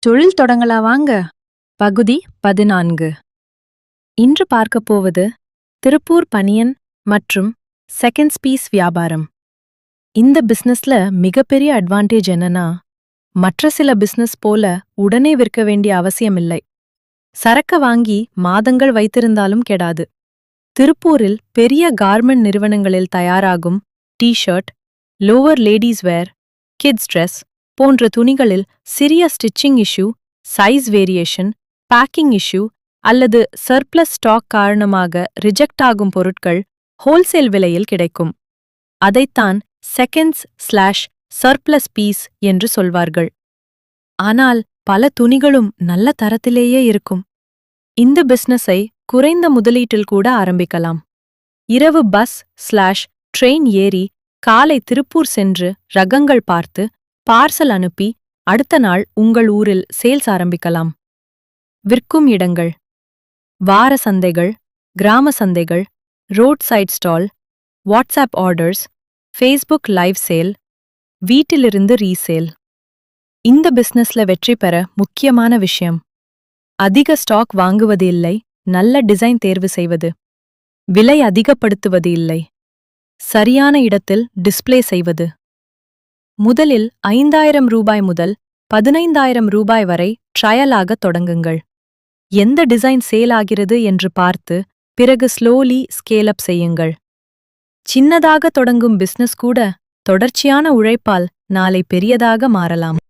தொழில் தொடங்கலாம் வாங்க. பகுதி 14. இன்று பார்க்கப் போவது திருப்பூர் பனியன் மற்றும் செகண்ட்ஸ் பீஸ் வியாபாரம். இந்த பிசினஸ்ல மிகப்பெரிய அட்வான்டேஜ் என்னன்னா, மற்ற சில பிசினஸ் போல உடனே விற்க வேண்டிய அவசியமில்லை. சரக்க வாங்கி மாதங்கள் வைத்திருந்தாலும் கெடாது. திருப்பூரில் பெரிய கார்மெண்ட் நிறுவனங்களில் தயாராகும் T-shirt, lower ladies wear, kids dress போன்ற துணிகளில் சிறிய stitching issue, size variation, packing issue அல்லது சர்ப்ளஸ் ஸ்டாக் காரணமாக ரிஜெக்ட் ஆகும் பொருட்கள் ஹோல்சேல் விலையில் கிடைக்கும். அதைத்தான் செகண்ட்ஸ்/சர்ப்ளஸ் பீஸ் என்று சொல்வார்கள். ஆனால் பல துணிகளும் நல்ல தரத்திலேயே இருக்கும். இந்த பிசினஸை குறைந்த முதலீட்டில் கூட ஆரம்பிக்கலாம். இரவு பஸ்/ட்ரெயின் ஏறி காலை திருப்பூர் சென்று ரகங்கள் பார்த்து பார்சல் அனுப்பி அடுத்த நாள் உங்கள் ஊரில் சேல்ஸ் ஆரம்பிக்கலாம். விற்கும் இடங்கள்: வார சந்தைகள், கிராம சந்தைகள், road side stall, WhatsApp orders, Facebook live sale, வீட்டிலிருந்து ரீசேல். இந்த பிசினஸ்ல வெற்றி பெற முக்கியமான விஷயம்: அதிக ஸ்டாக் வாங்குவது இல்லை, நல்ல டிசைன் தேர்வு செய்வது, விலை அதிகப்படுத்துவது இல்லை, சரியான இடத்தில் டிஸ்ப்ளே செய்வது. முதலில் 5000 ரூபாய் முதல் 15000 ரூபாய் வரை ட்ரையலாக தொடங்குங்கள். எந்த டிசைன் சேல் ஆகிறது என்று பார்த்து பிறகு ஸ்லோலி ஸ்கேல் அப் செய்யுங்கள். சின்னதாக தொடங்கும் பிசினஸ் கூட தொடர்ச்சியான உழைப்பால் நாளை பெரியதாக மாறலாம்.